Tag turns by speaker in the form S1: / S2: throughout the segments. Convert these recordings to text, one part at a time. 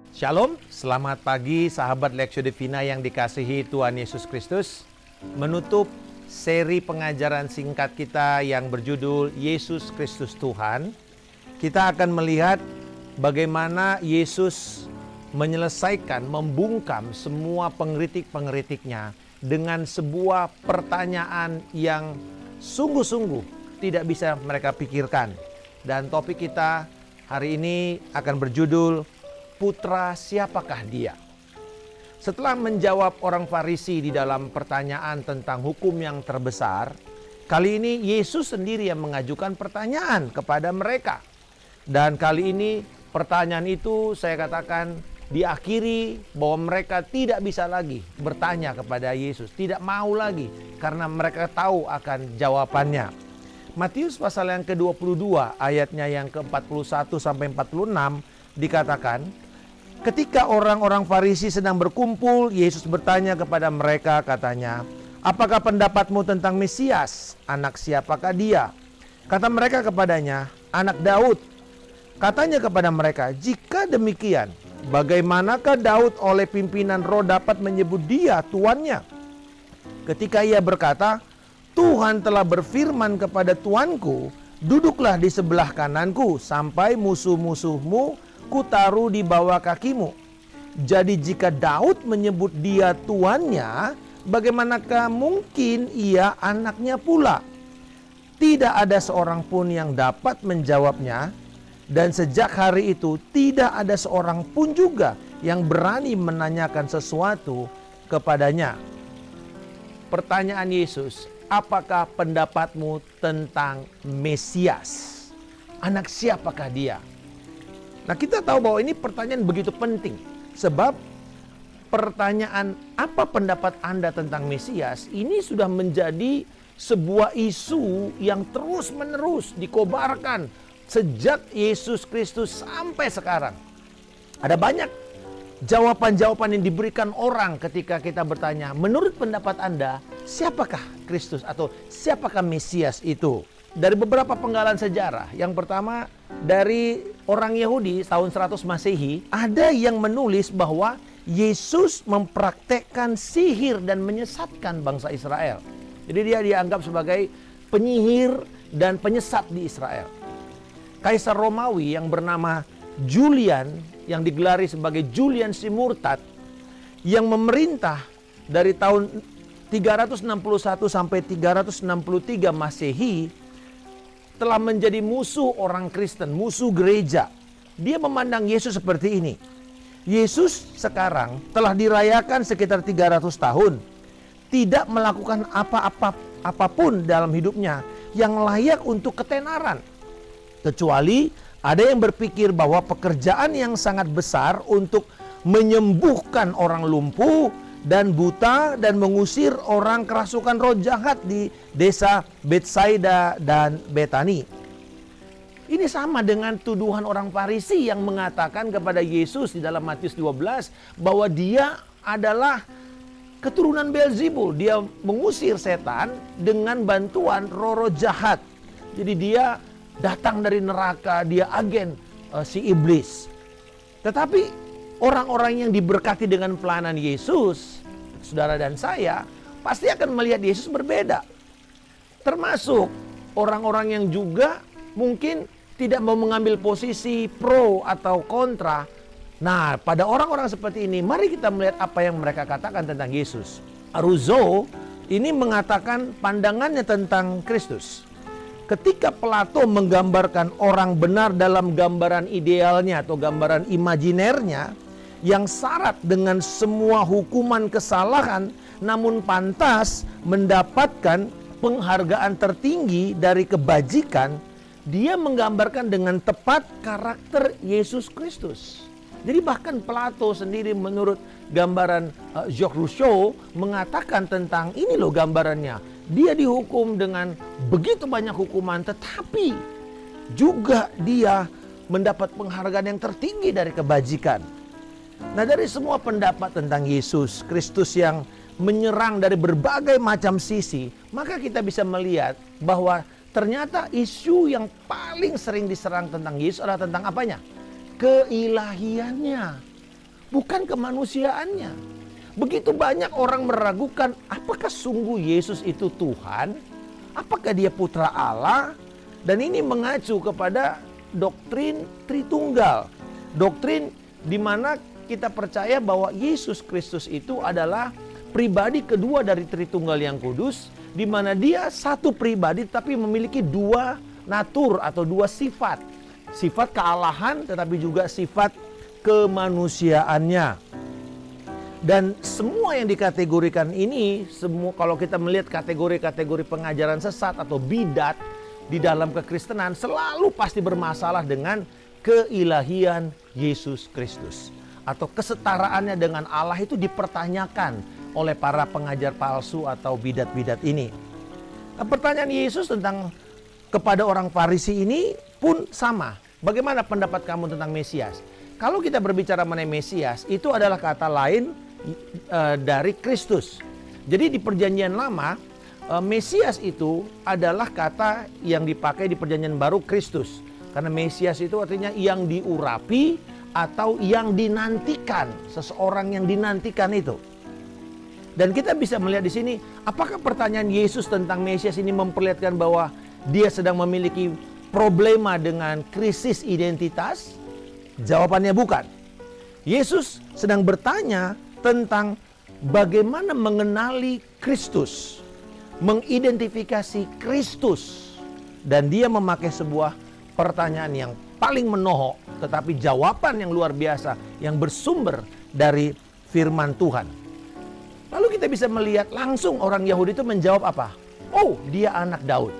S1: Shalom, selamat pagi sahabat Lectio Divina yang dikasihi Tuhan Yesus Kristus. Menutup seri pengajaran singkat kita yang berjudul Yesus Kristus Tuhan, kita akan melihat bagaimana Yesus menyelesaikan, membungkam semua pengkritik-pengkritiknya dengan sebuah pertanyaan yang sungguh-sungguh tidak bisa mereka pikirkan. Dan topik kita hari ini akan berjudul Putra siapakah dia? Setelah menjawab orang Farisi di dalam pertanyaan tentang hukum yang terbesar, kali ini Yesus sendiri yang mengajukan pertanyaan kepada mereka. Dan kali ini pertanyaan itu saya katakan diakhiri bahwa mereka tidak bisa lagi bertanya kepada Yesus. Tidak mau lagi karena mereka tahu akan jawabannya. Matius pasal yang ke-22 ayatnya yang ke-41 sampai 46 dikatakan, ketika orang-orang Farisi sedang berkumpul, Yesus bertanya kepada mereka, katanya, "Apakah pendapatmu tentang Mesias? Anak siapakah dia?" Kata mereka kepadanya, "Anak Daud." Katanya kepada mereka, "Jika demikian, bagaimanakah Daud oleh pimpinan roh dapat menyebut dia tuannya? Ketika ia berkata, 'Tuhan telah berfirman kepada Tuanku, duduklah di sebelah kananku sampai musuh-musuhmu kutaruh di bawah kakimu.' Jadi jika Daud menyebut dia tuannya, bagaimanakah mungkin ia anaknya pula?" Tidak ada seorang pun yang dapat menjawabnya, dan sejak hari itu tidak ada seorang pun juga yang berani menanyakan sesuatu kepadanya. Pertanyaan Yesus, apakah pendapatmu tentang Mesias? Anak siapakah dia? Nah, kita tahu bahwa ini pertanyaan begitu penting. Sebab pertanyaan apa pendapat Anda tentang Mesias ini sudah menjadi sebuah isu yang terus-menerus dikobarkan sejak Yesus Kristus sampai sekarang. Ada banyak jawaban-jawaban yang diberikan orang ketika kita bertanya, menurut pendapat Anda, siapakah Kristus atau siapakah Mesias itu? Dari beberapa penggalan sejarah. Yang pertama, dari orang Yahudi tahun 100 Masehi, ada yang menulis bahwa Yesus mempraktekkan sihir dan menyesatkan bangsa Israel. Jadi dia dianggap sebagai penyihir dan penyesat di Israel. Kaisar Romawi yang bernama Julian, yang digelari sebagai Julian si Murtad, yang memerintah dari tahun 361 sampai 363 Masehi, telah menjadi musuh orang Kristen, musuh gereja. Dia memandang Yesus seperti ini. Yesus sekarang telah dirayakan sekitar 300 tahun. Tidak melakukan apapun dalam hidupnya yang layak untuk ketenaran. Kecuali ada yang berpikir bahwa pekerjaan yang sangat besar untuk menyembuhkan orang lumpuh dan buta dan mengusir orang kerasukan roh jahat di desa Betsaida dan Betani. Ini sama dengan tuduhan orang Farisi yang mengatakan kepada Yesus di dalam Matius 12 bahwa dia adalah keturunan Beelzebul. Dia mengusir setan dengan bantuan roh-roh jahat. Jadi dia datang dari neraka, dia agen si iblis. Tetapi orang-orang yang diberkati dengan pelayanan Yesus, saudara dan saya, pasti akan melihat Yesus berbeda. Termasuk orang-orang yang juga mungkin tidak mau mengambil posisi pro atau kontra. Nah, pada orang-orang seperti ini, mari kita melihat apa yang mereka katakan tentang Yesus. Aruzo ini mengatakan pandangannya tentang Kristus. Ketika Plato menggambarkan orang benar dalam gambaran idealnya atau gambaran imajinernya, yang syarat dengan semua hukuman kesalahan, namun pantas mendapatkan penghargaan tertinggi dari kebajikan, dia menggambarkan dengan tepat karakter Yesus Kristus. Jadi bahkan Plato sendiri menurut gambaran Jacques Rousseau mengatakan tentang ini loh gambarannya. Dia dihukum dengan begitu banyak hukuman, tetapi juga dia mendapat penghargaan yang tertinggi dari kebajikan. Nah, dari semua pendapat tentang Yesus Kristus yang menyerang dari berbagai macam sisi, maka kita bisa melihat bahwa ternyata isu yang paling sering diserang tentang Yesus adalah tentang apanya? Keilahiannya. bukan kemanusiaannya. Begitu banyak orang meragukan apakah sungguh Yesus itu Tuhan, apakah dia putra Allah. Dan ini mengacu kepada doktrin Tritunggal. Doktrin di mana kita percaya bahwa Yesus Kristus itu adalah pribadi kedua dari Tritunggal yang kudus, di mana dia satu pribadi tapi memiliki dua natur atau dua sifat. Sifat kealahan tetapi juga sifat kemanusiaannya. Dan semua yang dikategorikan ini, semua kalau kita melihat kategori-kategori pengajaran sesat atau bidat di dalam kekristenan, selalu pasti bermasalah dengan keilahian Yesus Kristus. Atau kesetaraannya dengan Allah itu dipertanyakan oleh para pengajar palsu atau bidat-bidat ini. Nah, pertanyaan Yesus tentang kepada orang Farisi ini pun sama. Bagaimana pendapat kamu tentang Mesias? Kalau kita berbicara mengenai Mesias, itu adalah kata lain dari Kristus. Jadi di Perjanjian Lama, Mesias itu adalah kata yang dipakai di Perjanjian Baru Kristus. Karena Mesias itu artinya yang diurapi atau yang dinantikan, seseorang yang dinantikan itu. Dan kita bisa melihat di sini, apakah pertanyaan Yesus tentang Mesias ini memperlihatkan bahwa dia sedang memiliki problema dengan krisis identitas? Jawabannya bukan. Yesus sedang bertanya tentang bagaimana mengenali Kristus, mengidentifikasi Kristus. Dan dia memakai sebuah pertanyaan yang paling menohok, tetapi jawaban yang luar biasa yang bersumber dari firman Tuhan. Lalu kita bisa melihat langsung orang Yahudi itu menjawab apa? Oh, dia anak Daud.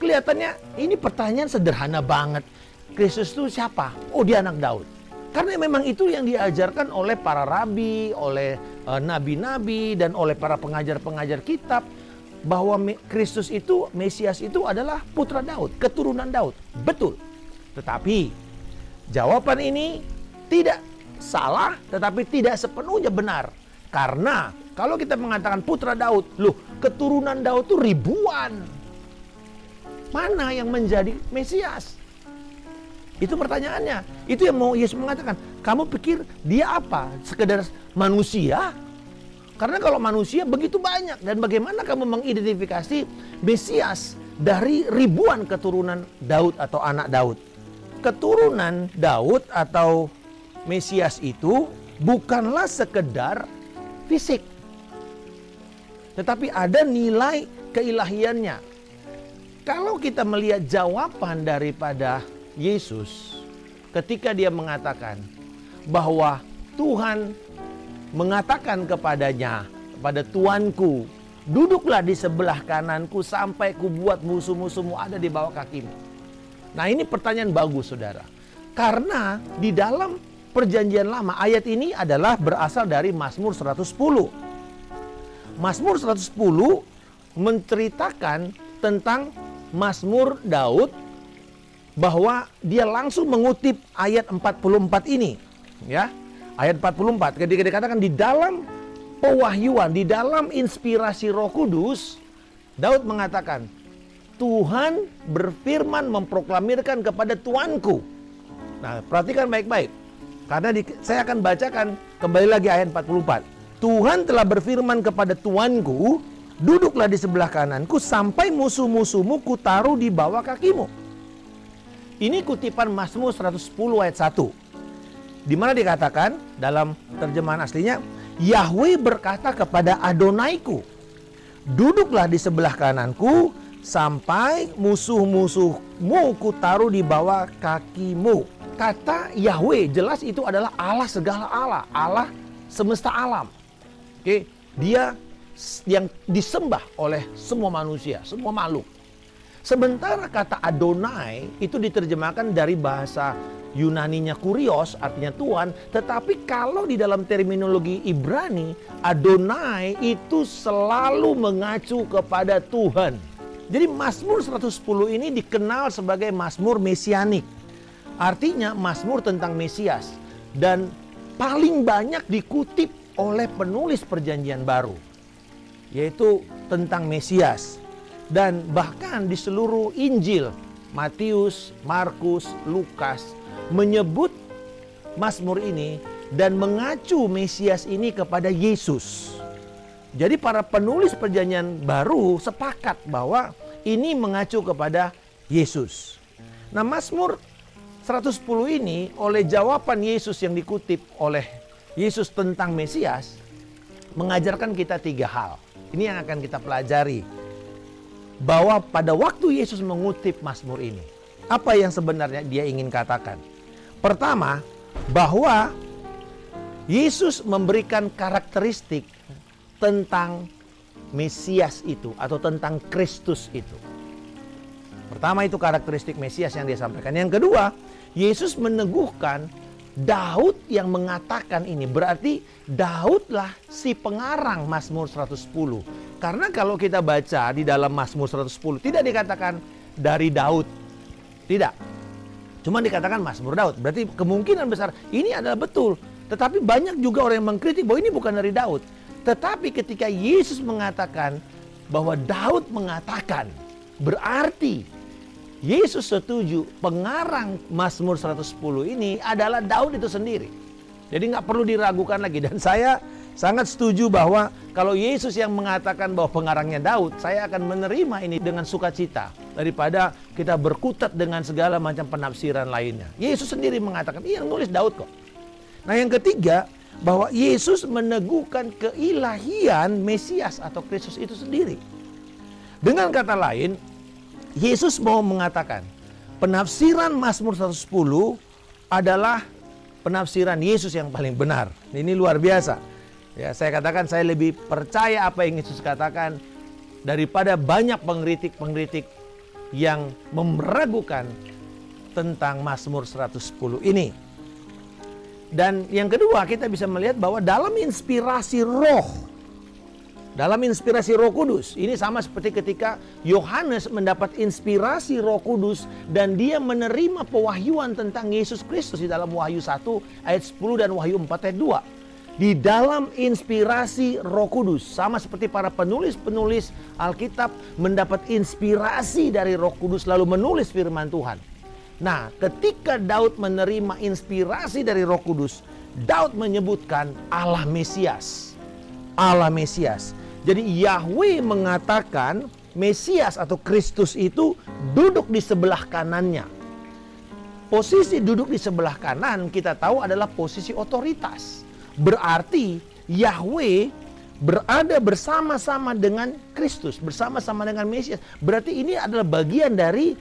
S1: Kelihatannya ini pertanyaan sederhana banget. Kristus itu siapa? Oh, dia anak Daud. Karena memang itu yang diajarkan oleh para rabi, oleh nabi-nabi, dan oleh para pengajar-pengajar kitab. Bahwa Kristus itu, Mesias itu adalah putra Daud, keturunan Daud. Betul. Tetapi jawaban ini tidak salah, tetapi tidak sepenuhnya benar. Karena kalau kita mengatakan putra Daud, loh, keturunan Daud itu ribuan. Mana yang menjadi Mesias? Itu pertanyaannya. Itu yang mau Yesus mengatakan. Kamu pikir dia apa? Sekedar manusia? Karena kalau manusia begitu banyak. Dan bagaimana kamu mengidentifikasi Mesias dari ribuan keturunan Daud atau anak Daud? Keturunan Daud atau Mesias itu bukanlah sekedar fisik, tetapi ada nilai keilahiannya. Kalau kita melihat jawaban daripada Yesus ketika dia mengatakan bahwa Tuhan mengatakan kepadanya, kepada Tuanku, duduklah di sebelah kananku sampai kubuat musuh-musuhmu ada di bawah kakimu. Nah, ini pertanyaan bagus, saudara. Karena di dalam Perjanjian Lama, ayat ini adalah berasal dari Mazmur 110. Mazmur 110 menceritakan tentang Mazmur Daud, bahwa dia langsung mengutip ayat 44 ini. Ya, ayat 44 ketika dikatakan di dalam pewahyuan, di dalam inspirasi Roh Kudus, Daud mengatakan, Tuhan berfirman memproklamirkan kepada Tuanku. Nah, perhatikan baik-baik. Karena saya akan bacakan kembali lagi ayat 44. Tuhan telah berfirman kepada Tuanku, duduklah di sebelah kananku sampai musuh-musuhmu kutaruh di bawah kakimu. Ini kutipan Mazmur 110 ayat 1. Di mana dikatakan dalam terjemahan aslinya, Yahweh berkata kepada Adonaiku, duduklah di sebelah kananku sampai musuh-musuhmu kutaruh di bawah kakimu. Kata Yahweh jelas itu adalah Allah segala Allah, Allah semesta alam. Oke, dia yang disembah oleh semua manusia, semua makhluk. Sementara kata Adonai itu diterjemahkan dari bahasa Yunaninya kurios, artinya Tuhan. Tetapi kalau di dalam terminologi Ibrani, Adonai itu selalu mengacu kepada Tuhan. Jadi Mazmur 110 ini dikenal sebagai Mazmur Mesianik. Artinya Mazmur tentang Mesias. Dan paling banyak dikutip oleh penulis Perjanjian Baru, yaitu tentang Mesias. Dan bahkan di seluruh Injil, Matius, Markus, Lukas menyebut Mazmur ini dan mengacu Mesias ini kepada Yesus. Jadi para penulis Perjanjian Baru sepakat bahwa ini mengacu kepada Yesus. Nah, Mazmur 110 ini oleh jawaban Yesus yang dikutip oleh Yesus tentang Mesias mengajarkan kita 3 hal. Ini yang akan kita pelajari. Bahwa pada waktu Yesus mengutip Mazmur ini, apa yang sebenarnya dia ingin katakan? Pertama, bahwa Yesus memberikan karakteristik tentang Mesias itu atau tentang Kristus itu. Pertama itu karakteristik Mesias yang dia sampaikan. Yang kedua, Yesus meneguhkan Daud yang mengatakan ini. Berarti Daudlah si pengarang Mazmur 110. Karena kalau kita baca di dalam Mazmur 110 tidak dikatakan dari Daud. Tidak. Cuma dikatakan Mazmur Daud. Berarti kemungkinan besar ini adalah betul. Tetapi banyak juga orang yang mengkritik bahwa ini bukan dari Daud. Tetapi ketika Yesus mengatakan bahwa Daud mengatakan, berarti Yesus setuju pengarang Mazmur 110 ini adalah Daud itu sendiri. Jadi nggak perlu diragukan lagi. Dan saya sangat setuju bahwa kalau Yesus yang mengatakan bahwa pengarangnya Daud, saya akan menerima ini dengan sukacita daripada kita berkutat dengan segala macam penafsiran lainnya. Yesus sendiri mengatakan, iya nulis Daud kok. Nah yang ketiga, bahwa Yesus meneguhkan keilahian Mesias atau Kristus itu sendiri. Dengan kata lain, Yesus mau mengatakan penafsiran Mazmur 110 adalah penafsiran Yesus yang paling benar. Ini luar biasa. Ya, saya katakan saya lebih percaya apa yang Yesus katakan daripada banyak pengkritik-pengkritik yang meragukan tentang Mazmur 110 ini. Dan yang kedua, kita bisa melihat bahwa dalam inspirasi Roh Kudus, ini sama seperti ketika Yohanes mendapat inspirasi Roh Kudus dan dia menerima pewahyuan tentang Yesus Kristus di dalam Wahyu 1 ayat 10 dan Wahyu 4 ayat 2. Di dalam inspirasi Roh Kudus, sama seperti para penulis-penulis Alkitab mendapat inspirasi dari Roh Kudus lalu menulis firman Tuhan. Nah, ketika Daud menerima inspirasi dari Roh Kudus, Daud menyebutkan Allah Mesias. Allah Mesias. Jadi Yahweh mengatakan Mesias atau Kristus itu duduk di sebelah kanannya. Posisi duduk di sebelah kanan kita tahu adalah posisi otoritas. Berarti Yahweh berada bersama-sama dengan Kristus, bersama-sama dengan Mesias. Berarti ini adalah bagian dari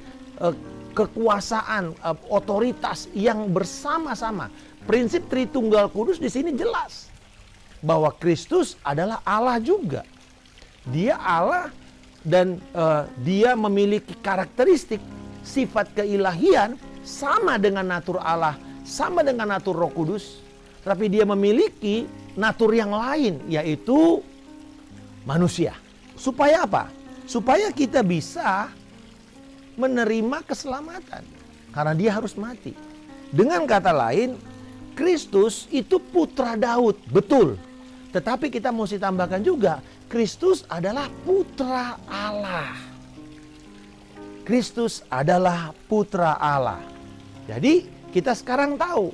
S1: kekuasaan, otoritas yang bersama-sama. Prinsip Tritunggal Kudus di sini jelas bahwa Kristus adalah Allah juga. Dia Allah dan dia memiliki karakteristik sifat keilahian sama dengan natur Allah, sama dengan natur Roh Kudus, tapi dia memiliki natur yang lain, yaitu manusia. Supaya apa? Supaya kita bisa menerima keselamatan. Karena dia harus mati. Dengan kata lain, Kristus itu putra Daud. Betul. Tetapi kita mesti tambahkan juga, Kristus adalah putra Allah. Kristus adalah putra Allah. Jadi kita sekarang tahu,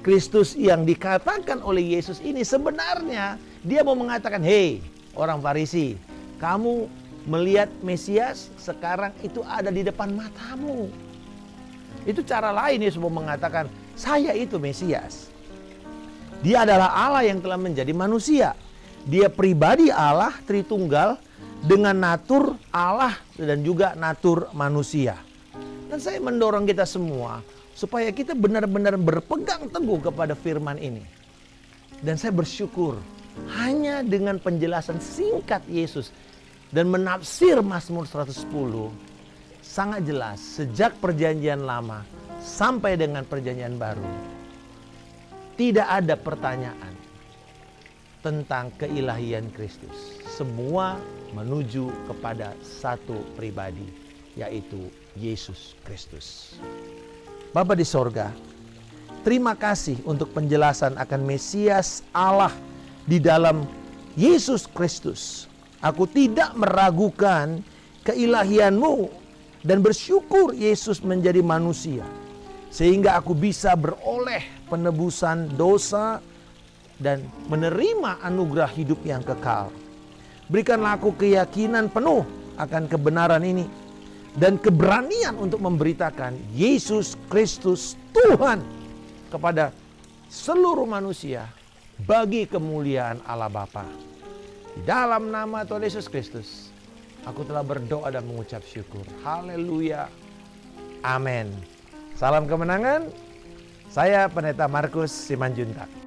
S1: Kristus yang dikatakan oleh Yesus ini sebenarnya dia mau mengatakan, hei orang Farisi, kamu melihat Mesias sekarang itu ada di depan matamu. Itu cara lain Yesus mau mengatakan, saya itu Mesias. Dia adalah Allah yang telah menjadi manusia. Dia pribadi Allah Tritunggal dengan natur Allah dan juga natur manusia. Dan saya mendorong kita semua supaya kita benar-benar berpegang teguh kepada firman ini. Dan saya bersyukur hanya dengan penjelasan singkat Yesus dan menafsir Mazmur 110 sangat jelas sejak perjanjian lama sampai dengan perjanjian baru. Tidak ada pertanyaan tentang keilahian Kristus. Semua menuju kepada satu pribadi, yaitu Yesus Kristus. Bapa di sorga, terima kasih untuk penjelasan akan Mesias Allah di dalam Yesus Kristus. Aku tidak meragukan keilahian-Mu dan bersyukur Yesus menjadi manusia. Sehingga aku bisa beroleh penebusan dosa dan menerima anugerah hidup yang kekal. Berikanlah aku keyakinan penuh akan kebenaran ini dan keberanian untuk memberitakan Yesus Kristus Tuhan kepada seluruh manusia bagi kemuliaan Allah Bapa. Di dalam nama Tuhan Yesus Kristus, aku telah berdoa dan mengucap syukur. Haleluya. Amin. Salam kemenangan. Saya Pendeta Markus Simanjuntak.